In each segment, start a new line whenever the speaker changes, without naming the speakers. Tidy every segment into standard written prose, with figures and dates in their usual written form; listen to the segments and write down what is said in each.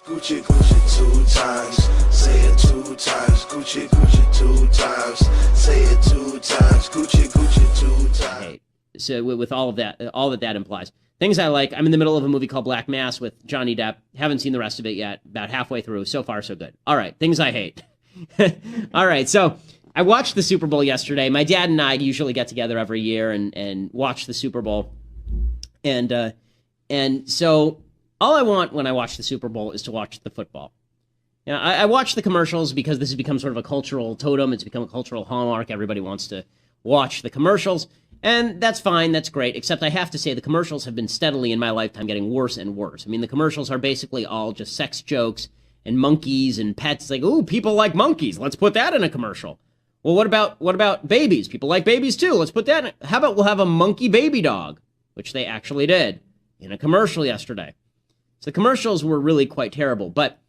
Gucci, Gucci 2 times, say it 2 times. Gucci, Gucci 2 times, say it 2 times. Gucci, Gucci 2 times.
Hey, so with all of that, all that implies. Things I like, I'm in the middle of a movie called Black Mass with Johnny Depp. Haven't seen the rest of it yet, about halfway through. So far, so good. All right, things I hate. All right, so I watched the Super Bowl yesterday. My dad and I usually get together every year and watch the Super Bowl. And so all I want when I watch the Super Bowl is to watch the football. Now, I watch the commercials because this has become sort of a cultural totem. It's become a cultural hallmark. Everybody wants to watch the commercials, and that's fine. That's great, except I have to say the commercials have been steadily in my lifetime getting worse and worse. I mean, the commercials are basically all just sex jokes and monkeys and pets. Like, ooh, people like monkeys. Let's put that in a commercial. Well, what about babies? People like babies too. Let's put that in. How about we'll have a monkey baby dog, which they actually did in a commercial yesterday. So the commercials were really quite terrible. But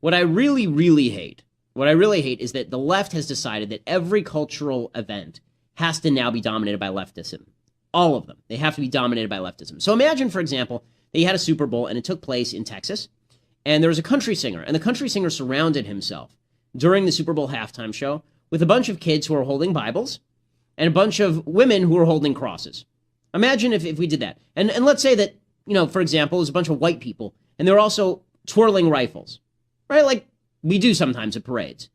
what I really, really hate is that the left has decided that every cultural event has to now be dominated by leftism. All of them. They have to be dominated by leftism. So imagine, for example, that you had a Super Bowl and it took place in Texas, and there was a country singer, and the country singer surrounded himself during the Super Bowl halftime show with a bunch of kids who were holding Bibles and a bunch of women who were holding crosses. Imagine if we did that. And let's say that, for example, there's a bunch of white people, and they're also twirling rifles, right? Like we do sometimes at parades.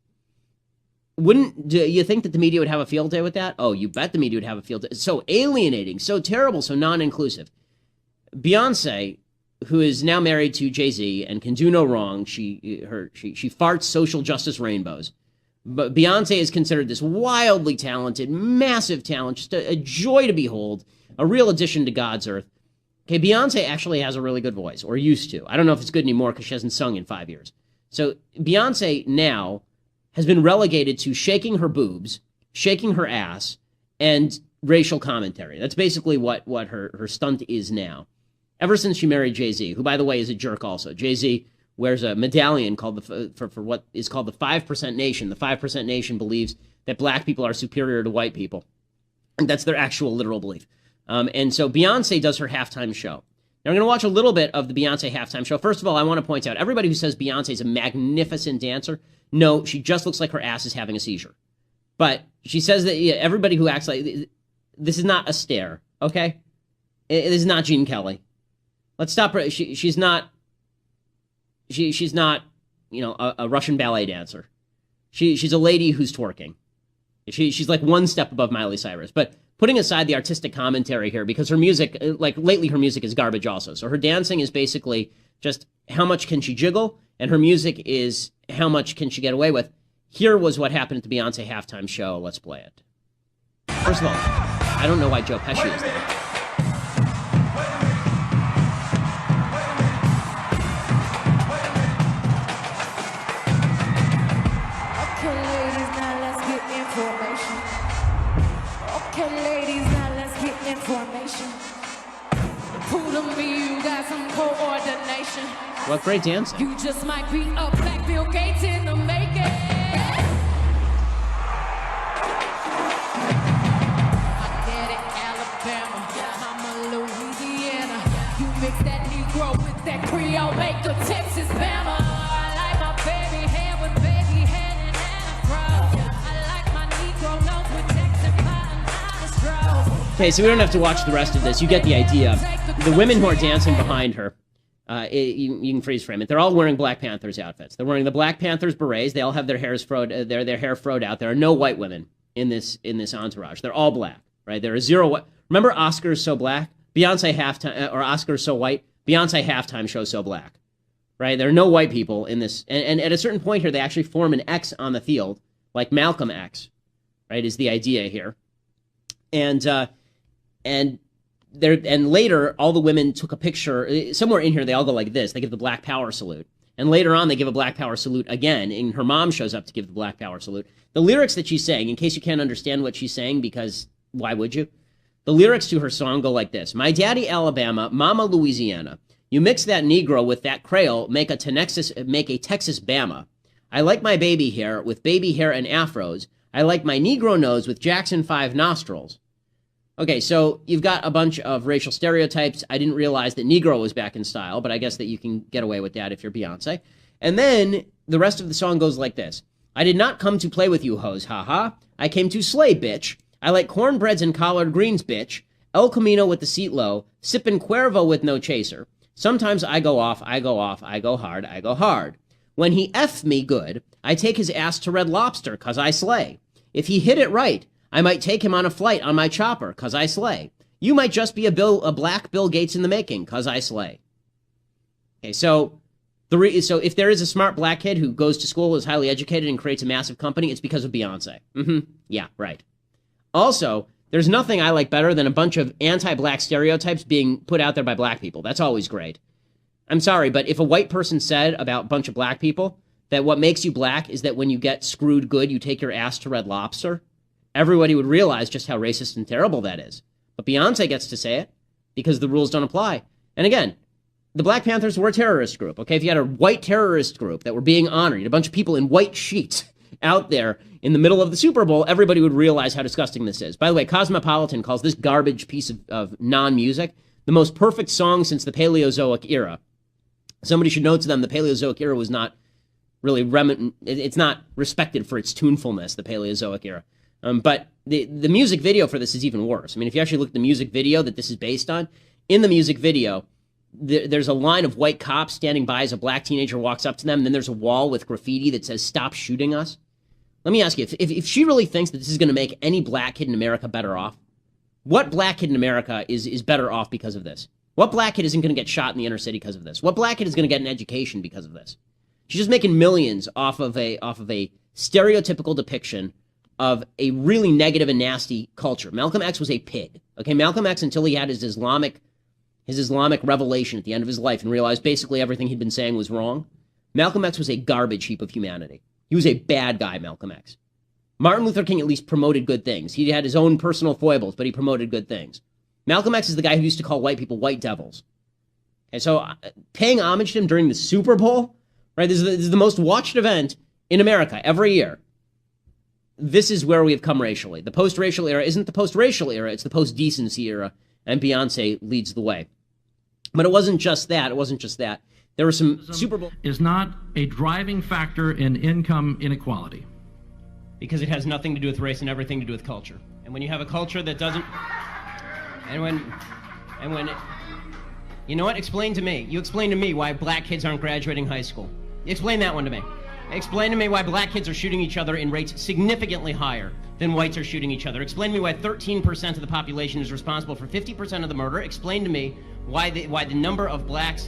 Do you think that the media would have a field day with that? Oh, you bet the media would have a field day. It's so alienating, so terrible, so non-inclusive. Beyonce, who is now married to Jay-Z and can do no wrong, she farts social justice rainbows. But Beyonce is considered this wildly talented, massive talent, just a joy to behold, a real addition to God's earth. Okay, Beyonce actually has a really good voice, or used to. I don't know if it's good anymore because she hasn't sung in 5 years. So Beyonce now has been relegated to shaking her boobs, shaking her ass, and racial commentary. That's basically what her stunt is now. Ever since she married Jay-Z, who, by the way, is a jerk also. Jay-Z wears a medallion called for what is called the 5% Nation. The 5% Nation believes that black people are superior to white people. And that's their actual literal belief. And so Beyonce does her halftime show. Now, we're going to watch a little bit of the Beyonce halftime show. First of all, I want to point out, everybody who says Beyonce is a magnificent dancer, no, she just looks like her ass is having a seizure. But she says that everybody who acts like, this is not a stare, okay? It is not Gene Kelly. Let's stop her. She's not, a Russian ballet dancer. She's a lady who's twerking. She's like one step above Miley Cyrus. But putting aside the artistic commentary here, because her music, like lately her music is garbage also. So her dancing is basically just how much can she jiggle, and her music is how much can she get away with. Here was what happened at the Beyonce halftime show. Let's play it. First of all, I don't know why Joe Pesci is there. What great dancing.
You just might be a black Bill Gates in the making. I get it, Alabama, I'm a Louisiana. You mix that Negro with that Creole, make a Texas Bama. I like my baby hair with baby hair and afro. I like my Negro nose with Texas pie and nostrils.
Okay, so we don't have to watch the rest of this. You get the idea. The women who are dancing behind her, you can freeze frame it. They're all wearing Black Panthers outfits. They're wearing the Black Panthers berets. They all have their hair froed out. There are no white women in this entourage. They're all black, right? There are zero white. Remember Oscars So Black? Beyonce halftime, or Oscars So White? Beyonce halftime show So Black, right? There are no white people in this. And at a certain point here, they actually form an X on the field, like Malcolm X, right? Is the idea here. And later, all the women took a picture. Somewhere in here, they all go like this. They give the Black Power salute. And later on, they give a Black Power salute again. And her mom shows up to give the Black Power salute. The lyrics that she's saying, in case you can't understand what she's saying, because why would you? The lyrics to her song go like this. My daddy, Alabama, mama, Louisiana. You mix that Negro with that Creole, make a Texas Bama. I like my baby hair with baby hair and afros. I like my Negro nose with Jackson 5 nostrils. Okay, so you've got a bunch of racial stereotypes. I didn't realize that Negro was back in style, but I guess that you can get away with that if you're Beyonce. And then the rest of the song goes like this. I did not come to play with you hoes, haha. I came to slay, bitch. I like cornbreads and collard greens, bitch. El Camino with the seat low, sippin' Cuervo with no chaser. Sometimes I go off, I go off, I go hard, I go hard. When he F me good, I take his ass to Red Lobster, 'cause I slay. If he hit it right, I might take him on a flight on my chopper, 'cause I slay. You might just be a black Bill Gates in the making, 'cause I slay. Okay, so if there is a smart black kid who goes to school, is highly educated, and creates a massive company, it's because of Beyonce. Yeah, right. Also, there's nothing I like better than a bunch of anti-black stereotypes being put out there by black people. That's always great. I'm sorry, but if a white person said about a bunch of black people that what makes you black is that when you get screwed good, you take your ass to Red Lobster, everybody would realize just how racist and terrible that is. But Beyonce gets to say it because the rules don't apply. And again, the Black Panthers were a terrorist group, okay? If you had a white terrorist group that were being honored, a bunch of people in white sheets out there in the middle of the Super Bowl, everybody would realize how disgusting this is. By the way, Cosmopolitan calls this garbage piece of non-music the most perfect song since the Paleozoic era. Somebody should note to them the Paleozoic era was not really it's not respected for its tunefulness, the Paleozoic era. But the music video for this is even worse. I mean, if you actually look at the music video that this is based on, in the music video, there's a line of white cops standing by as a black teenager walks up to them, and then there's a wall with graffiti that says, "Stop shooting us." Let me ask you, if she really thinks that this is going to make any black kid in America better off, what black kid in America is better off because of this? What black kid isn't going to get shot in the inner city because of this? What black kid is going to get an education because of this? She's just making millions off of a stereotypical depiction of a really negative and nasty culture. Malcolm X was a pig. Okay, Malcolm X, until he had his Islamic revelation at the end of his life and realized basically everything he'd been saying was wrong, Malcolm X was a garbage heap of humanity. He was a bad guy, Malcolm X. Martin Luther King at least promoted good things. He had his own personal foibles, but he promoted good things. Malcolm X is the guy who used to call white people white devils. And so paying homage to him during the Super Bowl, right? This is the most watched event in America every year. This is where we have come racially. The post-racial era isn't the post-racial era, it's the post-decency era, and Beyonce leads the way. But it wasn't just that. There were some Super Bowl...
is not a driving factor in income inequality.
Because it has nothing to do with race and everything to do with culture. And when you have a culture that doesn't... And when... You know what? Explain to me. You explain to me why black kids aren't graduating high school. Explain that one to me. Explain to me why black kids are shooting each other in rates significantly higher than whites are shooting each other. Explain to me why 13% of the population is responsible for 50% of the murder. Explain to me why the number of black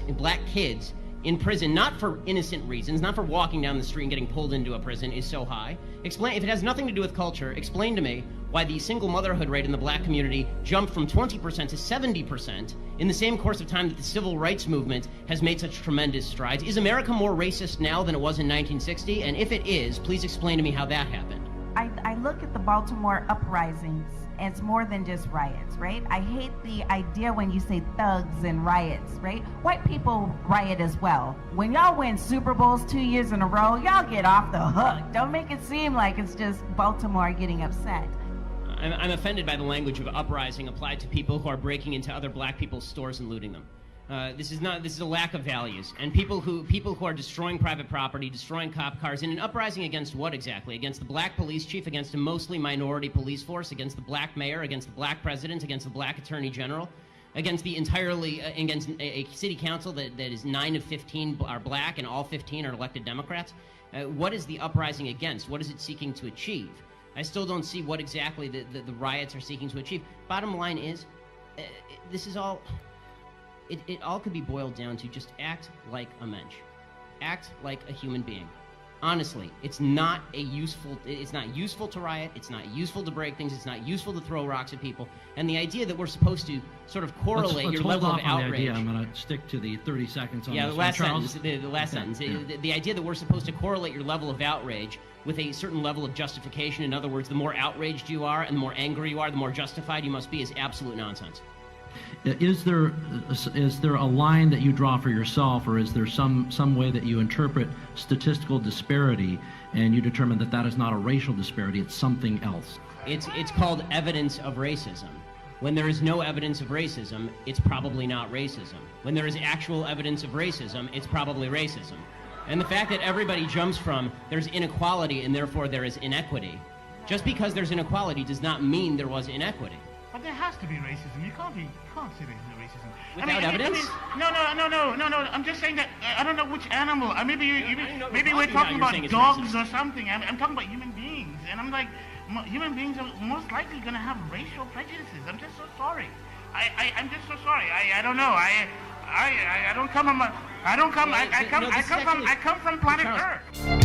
kids in prison, not for innocent reasons, not for walking down the street and getting pulled into a prison, is so high. Explain, if it has nothing to do with culture, explain to me why the single motherhood rate in the black community jumped from 20% to 70% in the same course of time that the civil rights movement has made such tremendous strides. Is America more racist now than it was in 1960? And if it is, please explain to me how that happened.
I look at the Baltimore uprisings as more than just riots, right? I hate the idea when you say thugs and riots, right? White people riot as well. When y'all win Super Bowls 2 years in a row, y'all get off the hook. Don't make it seem like it's just Baltimore getting upset.
I'm offended by the language of uprising applied to people who are breaking into other black people's stores and looting them. This is a lack of values, and people who are destroying private property, destroying cop cars, in an uprising against what exactly? Against the black police chief, against a mostly minority police force, against the black mayor, against the black president, against the black attorney general, against against a city council that is 9 of 15 are black and all 15 are elected Democrats. What is the uprising against? What is it seeking to achieve? I still don't see what exactly the riots are seeking to achieve. Bottom line is, this is all... It all could be boiled down to just act like a mensch. Act like a human being. Honestly, it's not useful to riot, it's not useful to break things, it's not useful to throw rocks at people. And the idea that we're supposed to sort of correlate your level of outrage...
I'm going to stick to the 30 seconds on
this.
Yeah,
the last sentence. The idea that we're supposed to correlate your level of outrage with a certain level of justification. In other words, the more outraged you are and the more angry you are, the more justified you must be, is absolute nonsense.
Is there a line that you draw for yourself, or is there some way that you interpret statistical disparity and you determine that is not a racial disparity, it's something else?
It's called evidence of racism. When there is no evidence of racism, it's probably not racism. When there is actual evidence of racism, it's probably racism. And the fact that everybody jumps from there's inequality and therefore there is inequity, just because there's inequality does not mean there was inequity.
But there has to be racism. You can't say there's no racism.
Without evidence?
No. I'm just saying that I don't know which animal. Maybe we're talking
you're
about
saying it's
dogs
racist.
or something. I'm talking about human beings, and I'm like, human beings are most likely going to have racial prejudices. I'm just so sorry. I'm just so sorry. I don't know. I don't come from. I come from planet
Charles,
Earth.